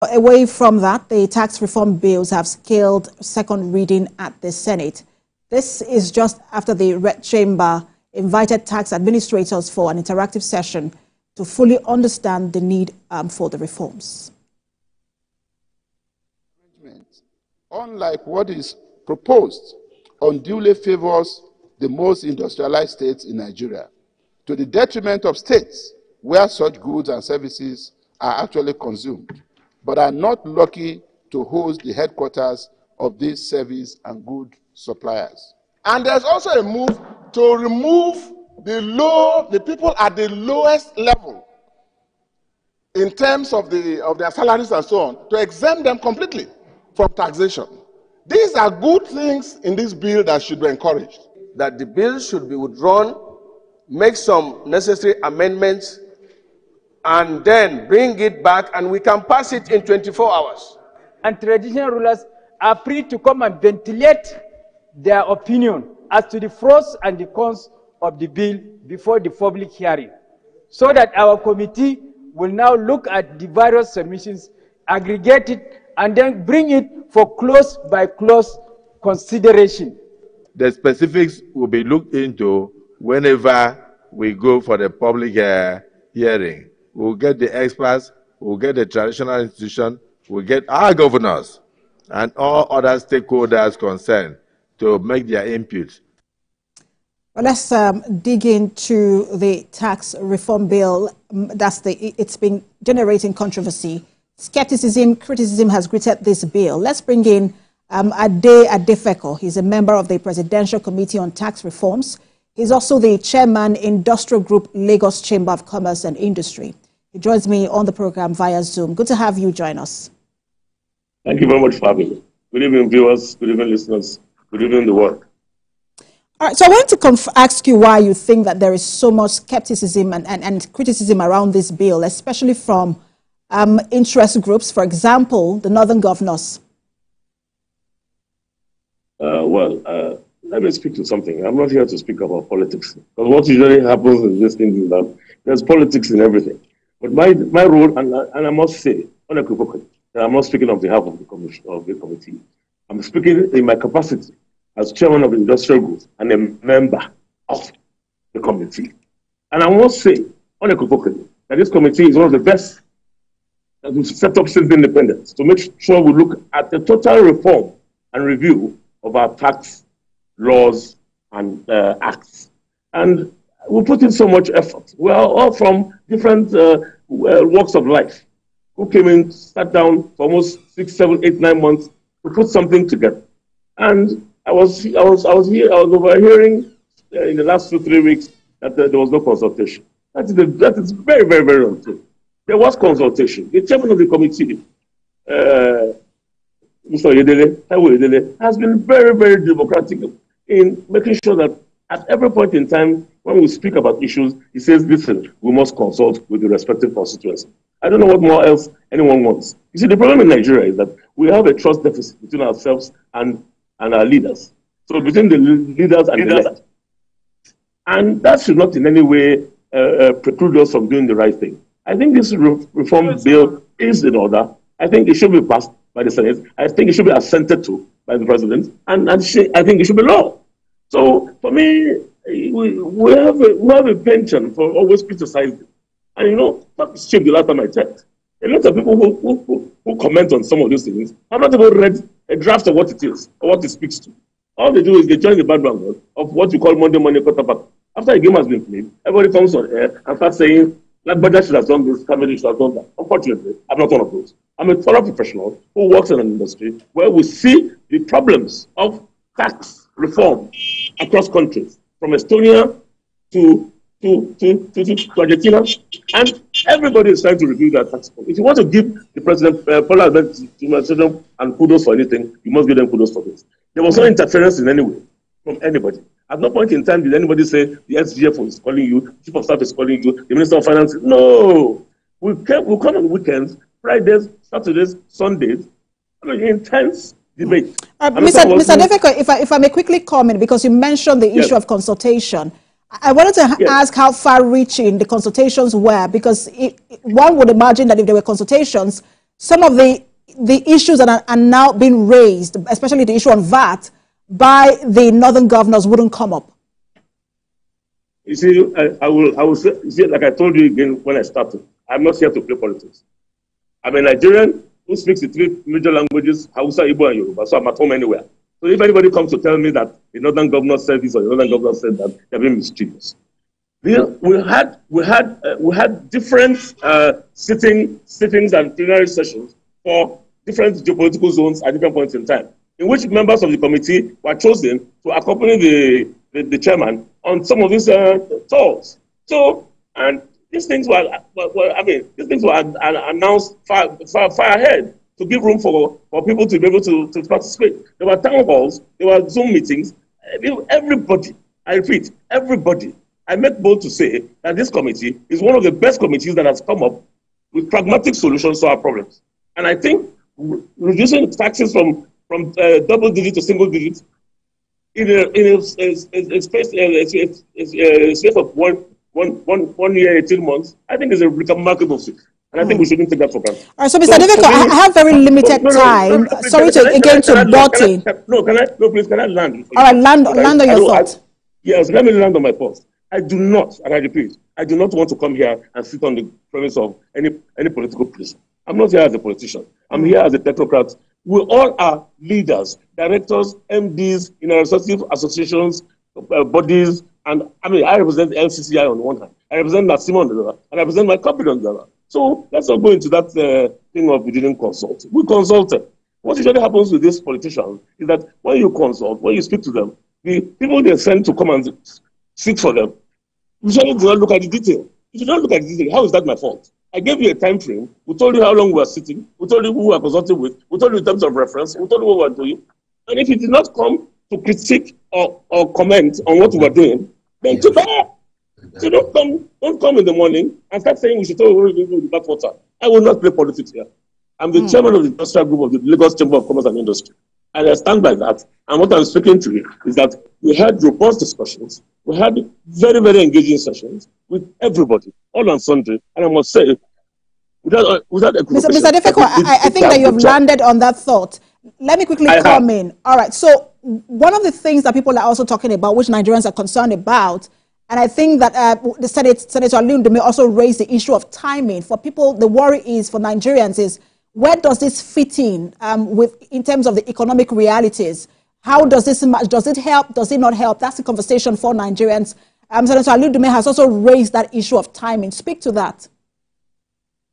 Away from that, the tax reform bills have scaled second reading at the Senate. This is just after the Red Chamber invited tax administrators for an interactive session to fully understand the need for the reforms. Unlike what is proposed, unduly favors the most industrialized states in Nigeria, to the detriment of states where such goods and services are actually consumed, but are not lucky to host the headquarters of these service and good suppliers. And there's also a move to remove the people at the lowest level in terms of their salaries and so on, to exempt them completely from taxation. These are good things in this bill that should be encouraged. That the bill should be withdrawn, make some necessary amendments, and then bring it back, and we can pass it in 24 hours. And traditional rulers are free to come and ventilate their opinion as to the pros and the cons of the bill before the public hearing, so that our committee will now look at the various submissions, aggregate it, and then bring it for clause-by-clause consideration. The specifics will be looked into whenever we go for the public hearing. We'll get the experts, we'll get the traditional institution, we'll get our governors and all other stakeholders concerned to make their input. Well, let's dig into the tax reform bill. It's been generating controversy. Skepticism, criticism has greeted this bill. Let's bring in Ade Adefeko. He's a member of the Presidential Committee on Tax Reforms. He's also the chairman, Industrial Group, Lagos Chamber of Commerce and Industry. He joins me on the program via Zoom. Good to have you join us. Thank you very much for having me. Good evening, viewers. Good evening, listeners. Good evening, the world. All right, so I want to ask you why you think that there is so much skepticism and criticism around this bill, especially from interest groups, for example, the Northern Governors. Let me speak to something. I'm not here to speak about politics, because what usually happens in these things is that there's politics in everything. But my role, and I must say, unequivocally, that I'm not speaking on behalf of the committee. I'm speaking in my capacity as chairman of the Industrial Group and a member of the committee. And I must say, unequivocally, that this committee is one of the best that we've set up since independence to make sure we look at the total reform and review of our tax laws and acts. And we put in so much effort. We are all from different walks of life who came in, sat down for almost 6, 7, 8, 9 months to put something together. And I was overhearing in the last 2, 3 weeks that there was no consultation. That is very, very, very untrue. There was consultation. The chairman of the committee, Mr. Yedele, has been very, very democratic in making sure that at every point in time, when we speak about issues, he says, listen, we must consult with the respective constituency. I don't know what more else anyone wants. You see, the problem in Nigeria is that we have a trust deficit between ourselves and our leaders. So between the leaders and the left. And that should not in any way preclude us from doing the right thing. I think this reform bill is in order. I think it should be passed by the Senate. I think it should be assented to by the President. And I think it should be law. So for me, we have a penchant for always criticizing. And you know, that's changed the last time I checked. A lot of people who comment on some of these things have not even read a draft of what it is or what it speaks to. All they do is they join the background of what you call Monday morning quarterback. After a game has been played, everybody comes on air and starts saying, like, Budget should have done this, Cabinet should have done that. Unfortunately, I'm not one of those. I'm a thorough professional who works in an industry where we see the problems of tax reform across countries, from Estonia to Argentina, and everybody is trying to review that tax reform. If you want to give the President administration and kudos for anything, you must give them kudos for this. There was no interference in any way from anybody. At no point in time did anybody say the SGF is calling you, Chief of Staff is calling you, the Minister of Finance. No. We come on weekends, Fridays, Saturdays, Sundays. I mean, intense debate. Mr. Adefeko, if I may quickly comment, because you mentioned the issue of consultation. I wanted to ask how far-reaching the consultations were, because one would imagine that if there were consultations, some of the issues that are now being raised, especially the issue on VAT, by the northern governors wouldn't come up? You see, I will say, you see, like I told you again when I started, I'm not here to play politics. I'm a Nigerian who speaks the three major languages, Hausa, Igbo, and Yoruba, so I'm at home anywhere. So if anybody comes to tell me that the northern governor said this or the northern governor said that, they're being mischievous. We had different sittings and plenary sessions for different geopolitical zones at different points in time, in which members of the committee were chosen to accompany the chairman on some of these talks. So, and these things were announced far ahead to give room for people to be able to participate. There were town halls, there were Zoom meetings. Everybody, I repeat, everybody. I make bold to say that this committee is one of the best committees that has come up with pragmatic solutions to our problems. And I think reducing taxes from double digit to single digit in a space of one year, 18 months, I think is a remarkable feat. And I think we shouldn't take that for granted. All right, so Mr. Deveko, I have very limited time. Sorry to butt in. Please, can I land? All right, land on your thoughts. Yes, let me land on my thoughts. I do not, and I repeat, I do not want to come here and sit on the premise of any political position. I'm not here as a politician. I'm here as a technocrat. We all are leaders, directors, MDs in our respective associations, bodies, and I represent the LCCI on one hand. I represent Nasima on the other, and I represent my company on the other. So let's not go into that thing of we didn't consult. We consulted. What usually happens with these politicians is that when you consult, when you speak to them, the people they send to come and sit for them usually do not look at the detail. If you don't look at the detail, how is that my fault? I gave you a time frame. We told you how long we were sitting. We told you who we were consulting with. We told you in terms of reference. We told you what we were doing. And if you did not come to critique or comment on what we were doing, then too bad. So don't come in the morning and start saying we should tell you the backwater. I will not play politics here. I'm the chairman of the industrial group of the Lagos Chamber of Commerce and Industry. And I stand by that. And what I'm speaking to is that we had robust discussions. We had very, very engaging sessions with everybody, all on Sunday. And I must say, without Mr. Defeko, I think that you have landed on that thought. Let me quickly come in. All right. So one of the things that people are also talking about, which Nigerians are concerned about, and I think that Senator Alundu may also raise the issue of timing. For people, the worry is, for Nigerians, is where does this fit in in terms of the economic realities? How does this match? Does it help? Does it not help? That's the conversation for Nigerians. Senator Alundu has also raised that issue of timing. Speak to that.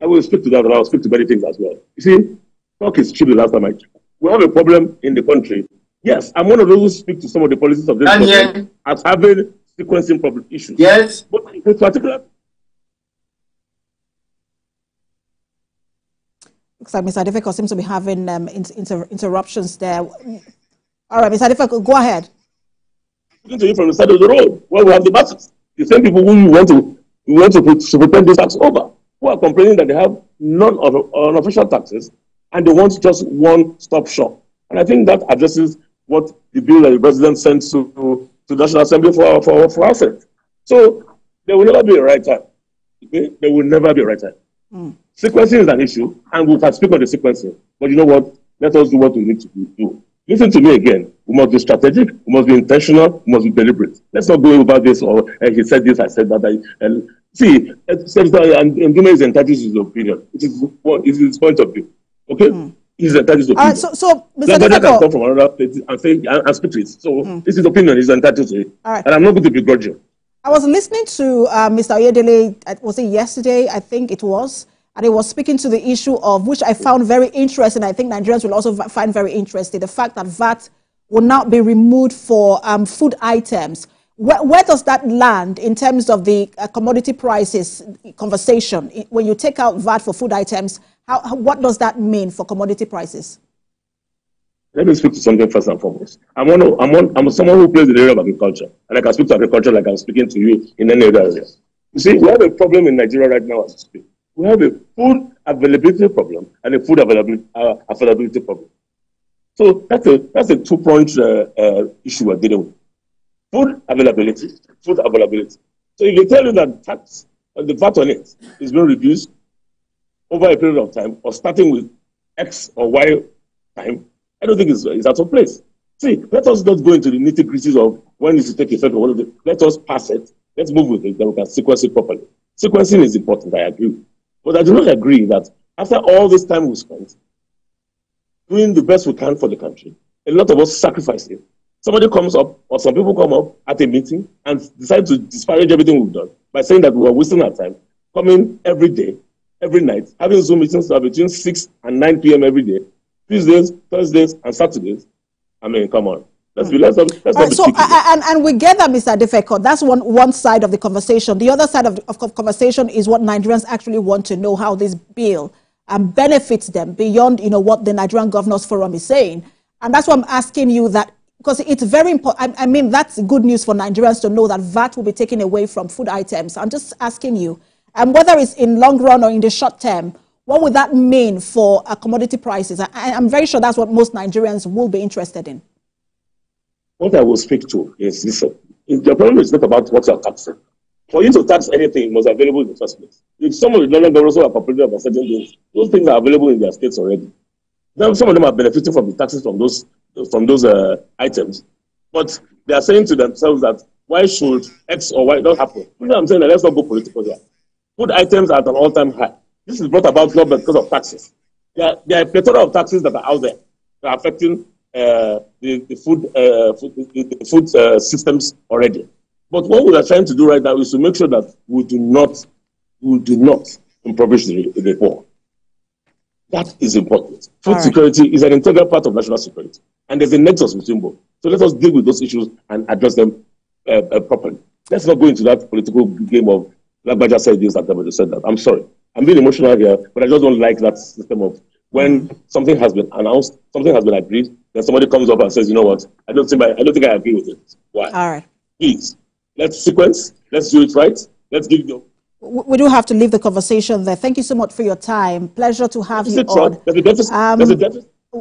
I will speak to that, and I will speak to many things as well. You see, talk is cheap the last time we have a problem in the country. Yes, I'm one of those who speak to some of the policies of this country as having sequencing problem issues. Yes. But in particular, looks like Mr. Defeko seems to be having interruptions there. All right, Mr. Defeko, go ahead. Speaking to you from the side of the road, where we have the buses, the same people who we want to pretend this tax over, who are complaining that they have none of unofficial taxes and they want just one-stop shop. And I think that addresses what the bill that the president sent to the National Assembly for our Senate. So there will never be a right time. Okay? There will never be a right time. Sequencing is an issue, and we can speak on the sequencing. But you know what? Let us do what we need to do. Listen to me again. We must be strategic. We must be intentional. We must be deliberate. Let's not go about this or he said this, I said that. See, Ndume is entitled to his opinion. It is his point of view. Okay? He's entitled to opinion. So Mr. Defeko can come from another place and speak to it. So this is his opinion. He's entitled to it. And I'm not going to begrudge him. I was listening to Mr. Oyedele, was it yesterday? I think it was. And he was speaking to the issue of, which I found very interesting, I think Nigerians will also find very interesting, the fact that VAT will now be removed for food items. Where does that land in terms of the commodity prices conversation? When you take out VAT for food items, what does that mean for commodity prices? Let me speak to something first and foremost. I'm someone who plays in the area of agriculture, and I can speak to agriculture like I'm speaking to you in any other area. You see, we have a problem in Nigeria right now as we speak. We have a food availability problem and a food affordability problem. So that's a two-pronged issue we're dealing with. Food availability. So if they tell you that tax, the VAT on it is being reduced, over a period of time or starting with X or Y time, I don't think it's out of place. See, let us not go into the nitty-gritties of when is to take effect or what. Let us pass it. Let's move with it. Then we can sequence it properly. Sequencing is important, I agree. But I do not agree that after all this time we spent doing the best we can for the country, a lot of us sacrifice it. Somebody comes up, or some people come up at a meeting and decide to disparage everything we've done by saying that we are wasting our time, coming every day, every night, having Zoom meetings between 6 and 9 p.m. every day, Tuesdays, Thursdays, and Saturdays. I mean, come on. Let's not be cheeky. And we get that, Mr. Adefeko. That's one side of the conversation. The other side of the conversation is what Nigerians actually want to know, how this bill benefits them beyond, what the Nigerian Governors Forum is saying. And that's why I'm asking you that, because it's very important. I mean, that's good news for Nigerians to know that VAT will be taken away from food items. I'm just asking you, whether it's in long run or in the short term, what would that mean for commodity prices? I'm very sure that's what most Nigerians will be interested in. What I will speak to is this. The problem is not about what you're taxing. For you to tax anything, it must be available in the first place. If some of the non-governors are complaining about certain things, those things are available in their states already. Now, some of them are benefiting from the taxes from those items. But they are saying to themselves that why should X or Y not happen? You know what I'm saying? Let's not go political here. Food items are at an all-time high. This is brought about not because of taxes. There are a plethora of taxes that are out there that are affecting the food systems already. But what we are trying to do right now is to make sure that we do not impoverish the poor. That is important. Food security is an integral part of national security, and there's a nexus between both. So let us deal with those issues and address them properly. Let's not go into that political game of Lagbaja said this, that said that. I'm sorry. I'm being emotional here, but I just don't like that system of when something has been announced, something has been agreed, then somebody comes up and says, you know what, I don't think I agree with it. Why? All right. Please, let's sequence, let's do it right, let's give you. We do have to leave the conversation there. Thank you so much for your time. Pleasure to have you on.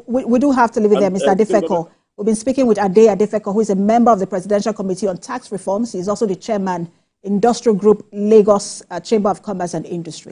We do have to leave it there, Mr. Adefeko. We've been speaking with Ade Adefeko, who is a member of the Presidential Committee on Tax Reforms. He's also the chairman, Industrial Group, Lagos Chamber of Commerce and Industry.